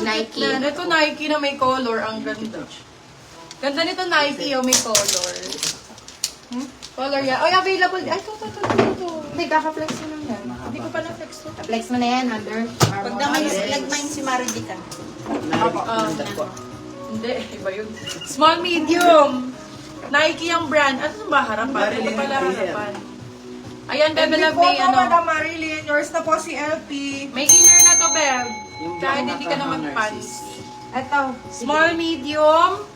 Nike. Ito Nike na may color. Ang ganda. Ganda nito Nike may color. Color yan. Ay, available. Ay, ito. Hindi, kaka-flex mo lang yan. Hindi ko pa na-flex to. Flex mo na yan, Under Armour. Pag naman nagmine si Maridica. Hindi, iba yun. Small, medium. Nike ang brand. Ano ba harapan? Ito pala harapan. Ayan, Bebe Love, may ano. Madam Marilyn, yours na po si LP. May inner na to, Beb. Kahit hindi ka na mag-pants. Ito. Small, medium.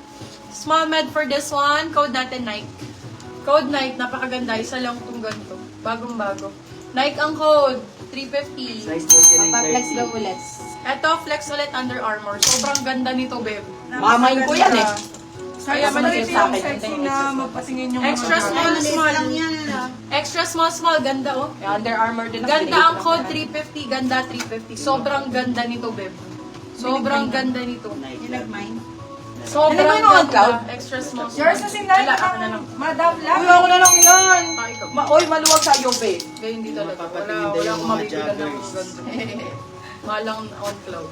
Small med for this one. Code natin Nike. Code Nike, napakaganda. Isa lang itong ganito. Bagong-bago. Nike ang code. 350. Papa-flex daw ulit. Eto, flex ulit Under Armour. Sobrang ganda nito, Beb. Mamayin ko yan eh. Kaya Maliit maliit yung lang. sexy na magpatingin yung Extra mga- small, small. lang yan. Extra small. Ganda, oh. Under Armour din. Ganda ang code 350. Ganda 350. Sobrang ganda nito, Beb. Sobrang ganda nito. Yung nagmine. Sobrang Ano ba yung ganda. cloud? Extra small. Yours na si Nike Wala, ako na lang. ng Madam Uy, Love. ako na lang yan. Ah, ikaw. Oy, maluwag sa'yo, babe. Kaya hindi talaga. Wala akong mabibilan ng ganito. Malang on cloud.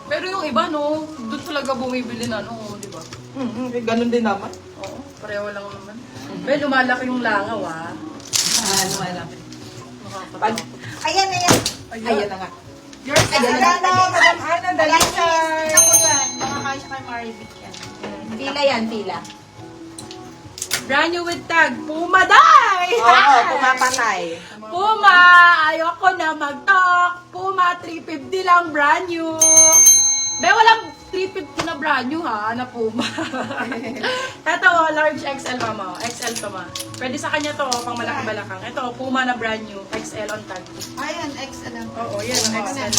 Pero yung iba, no, doon talaga bumibili na, no, di ba? Ganun din naman. Oo, pareho lang naman. Pero lumalaki yung langaw, ah. Ano, wala. Nakakatawa. Ayan. Ayan na nga. Yours na si Ana, Madam Ana, Dalisay. Ako yan. Makakasya kay Maridic yan. Pila yan, pila. Brand new with tag, Puma Day! Oo, pumapatay. Puma! Ayoko na mag-talk! Puma, 350 lang, brand new! Be, walang 350 na brand new ha, na Puma. Ito, large XL mama. XL to ma. Pwede sa kanya to, pang malaki-balakang. Ito, Puma na brand new. XL on tag. Ayan, XL lang. Oo, yan ang XL.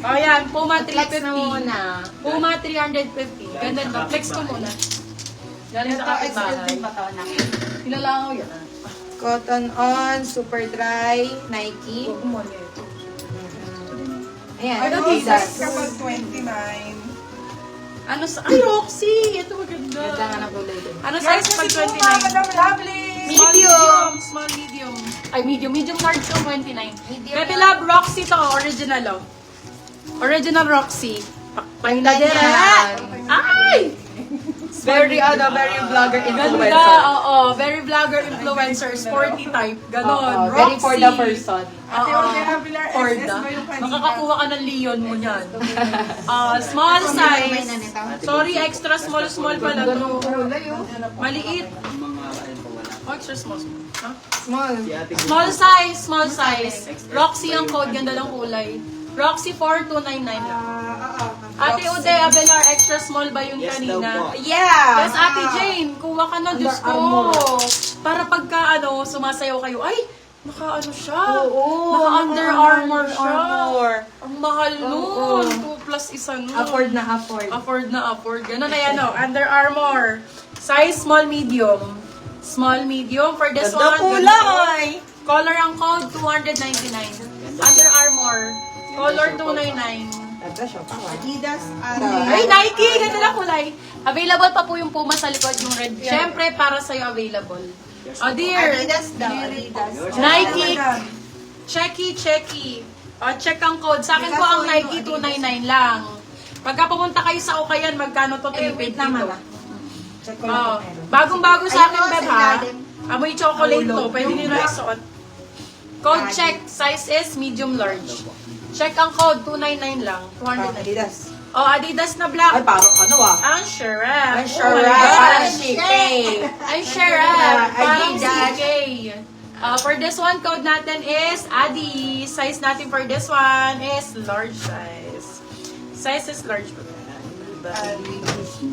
O yan, Puma Flex na 350. muna. Puma 350. Ganda to. Flex ko muna. Galing sa Ito, XL din kapitbahay. pa to na. Nilalangaw yan. Cotton on, super dry, Nike. Huwag mo niya ito. Ayan, Ano, Adidas. size kapag 29. Ano sa... Ay, Roxy! Ito maganda. Ganda nga ng kulay din. Ano Yours size na pag si Puma, 29? Madam Lovely. Medium. Small, medium. Ay, medium. Medium large to 29. Medium Baby lang. Love, Roxy to. Original, oh. Original Roxy. Pakpay na din. Yan. Ay! Very vlogger Ganda, influencer. oo. Very vlogger influencer. Sporty type. Ganon. Oo, very for the Roxy. person. Ate Oo. Olga Pilar, SS Orda. ba yung kanina? Makakakuha ka ng Leon mo niyan. Small size. Sorry, extra small pala to. Ganong kulay, oh. Maliit. Oh, extra small. Huh? Small. Small size. Roxy ang code, ganda ng kulay. Roxy 4299 lang. Ate Ude Abelar, extra small ba yung kanina? Yeah! Yes, Ate Jane, kuha ka na, Diyos ko. Para pagka sumasayaw kayo, ay, naka siya. Oo. Naka Under Armour siya. Armour. Ang mahal nun. 2 plus isa nun. Afford na afford. Afford. Ganun na yan, oh. Under Armour. Size small, medium. Small, medium. For this Ganda one, kulay! color ang code, 299. Under Armour. Color 299. Ganda siya pa. Adidas, Ay, Nike! Ganda na kulay. Available pa po yung Puma sa likod, yung red. Siyempre, para sa'yo available. Oh, dear. Adidas daw, Adidas. Nike. Checky. Check ang code. Sa akin po ang Nike 299 lang. Pagka pumunta kayo sa Ukayan, magkano to? 350 wait naman, to. Check ko lang kung meron. Bagong-bago sa akin, Ayun, Beb, sa ha? ilalim. Amoy chocolate to. Pwede nyo na isuot. Code check. Size is medium large. Check ang code. 299 lang. 299. Adidas. Oh, Adidas na black. Ay, parang ano ah. Ang Sharap. Ang Sharap. Parang CK. Ang Sharap. Parang Adidas. CK. For this one, code natin is Adi. Size natin for this one is large size. Size is large.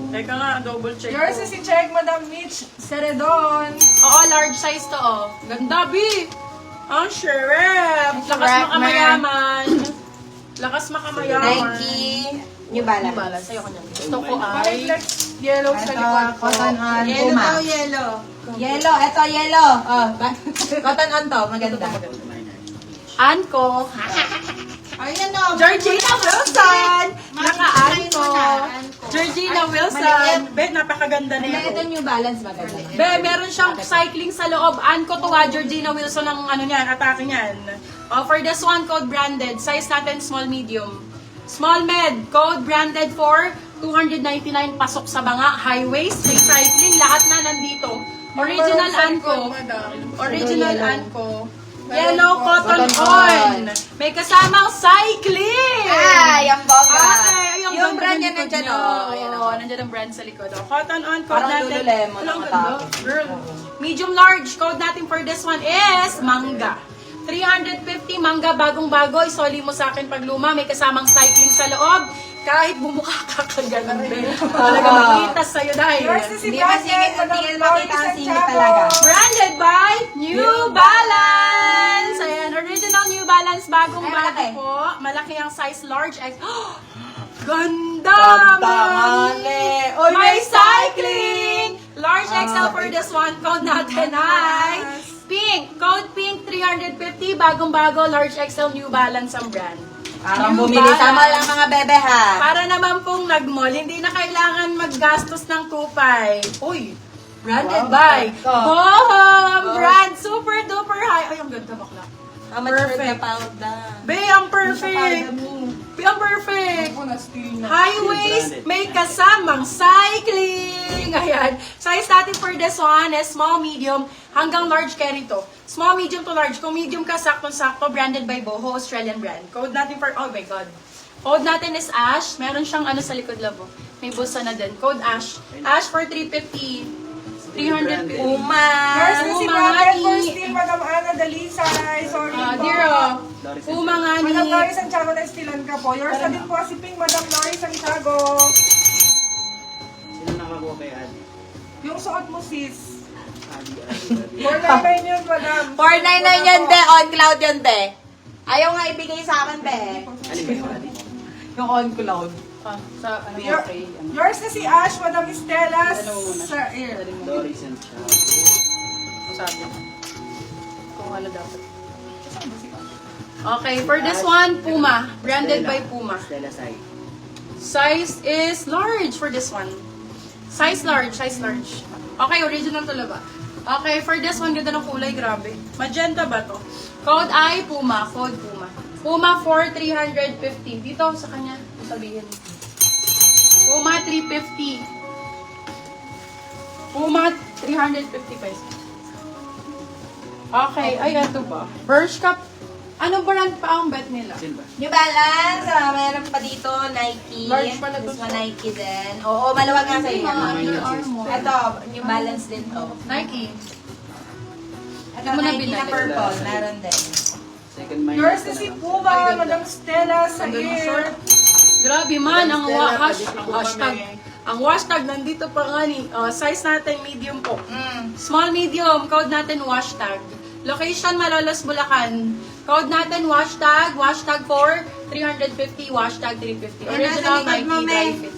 Teka nga, double check Yours ko. na si Check, Madam Mitch Ceredon. Oo, large size to, oh. Ganda, B. Ang Sharap. Lakas Sharap, makamayaman. Lakas makamayaman. Nike, New Balance. New Balance. Ayoko niyan. Gusto ko Ay, ay... flex yellow sa Ito, likod ko. cotton on, Yellow Puma. daw, yellow. Yellow, ito yellow. Oh, cotton on to, maganda. Anko. Ayan o. Georgina Wilson! Naka-Anko. Anko. Georgina Wilson. Be, napakaganda na Ito yan. New Balance, maganda. Be, meron siyang cycling sa loob. Anko to Georgina Wilson ang ano niyan, atake niyan. For this one, code branded. Size natin small, medium. Small med, code branded for 299 pasok sa banga, highways, may cycling, lahat na nandito. Original Anko. Original Anko. Yellow cotton on. May kasamang cycling. Ay, ang bongga. Ay, Yung ganda brand ng yan likod nandyan, niya. oh. Ayan, oh. Nandiyan ang brand sa likod. Oh. Cotton on, code Parang natin. Lululemon Walang ang ganda. matapos. Girl. Medium large, code natin for this one is mangga. 350 mangga, bagong-bago. Isoli mo sa akin pag luma. May kasamang cycling sa loob. Kahit bumukha ka kaganon din. Talaga makita sa'yo dahil. Yours na si Hindi Brandon, masingit, Madam tingin Loris makita ang singit Santiago. talaga. Branded by New Balance! Ayan, original New Balance, bagong-bago Ay, malaki. po. Malaki ang size large. Ganda! Tangale. Oy, May cycling! Large XL for this one. Code natin ay pink. Code pink 350. Bagong-bago. Large XL New Balance ang brand. Parang New bumili. Balance. Tama lang mga bebe ha. Para naman pong nag-mall, hindi na kailangan maggastos ng 2.5. Uy! Branded by Bohom Brand. Super duper high. Ay, ang ganda bakla. Ang matured na Perfect. pound na. Be, ang perfect. Be, ang perfect. Highways, may kasamang cycling. Ayan. Size natin for this one is small, medium, hanggang large carry to. Small, medium to large. Kung medium ka, sakto-sakto, branded by Boho, Australian brand. Code natin for, oh my God. Code natin is Ash. Meron siyang ano sa likod labo. May bulsa na din. Code Ash. Ash for 350. 350. Uma. Yours na si Uma Brandon ni- for still, Madam Ana Dalisay. Sorry po. Diro. Uma nga ni. Madam Loris Santiago na stilan ka po. Yours na din po si Pink, Madam Loris Santiago. Sino nakakuha kay Adi? Yung suot mo, sis. Adi. 499 yun, Madam. 499 yan, be. On cloud yan, be. Ayaw nga ibigay sa akin, be. Ano ba yung Adi? Yung on cloud. Sa ano Your- Yours na si Ash, Madam Estela. Sa ear. Doris and Chad. Sabi. Kung ano dapat. Okay, for this one, Puma. Branded by Puma. Stella Sai. Size is large for this one. Size large, size large. Okay, original talaga. Okay, for this one, ganda ng kulay, grabe. Magenta ba to? Code I, Puma. Code Puma. Puma for 350. Dito sa kanya, sabihin. Puma 350. Puma 350 pesos. Okay, ay, ito ba? Bershka. Ano brand pa ang bet nila? Sino ba? New Balance, meron pa dito, Nike. Large pala to. This one, Nike din. Oo, maluwag nga sa'yo. Under Armour. Ito, New Balance din to. Nike. Ito, Hindi mo na Nike na binalik. purple, meron din. Second minor. Yours na si Puma, Madam Stella sa Ang ganda ng ear. short. Grabe man, ang Stella, hashtag. Ang hashtag, nandito pa nga ni. Size natin, medium po. Small, medium. Code natin, hashtag. Location, Malolos, Bulacan. Code natin, hashtag for 350, hashtag 350. Yan, nasa Original likod mo, Nike Mel. Dry Fit.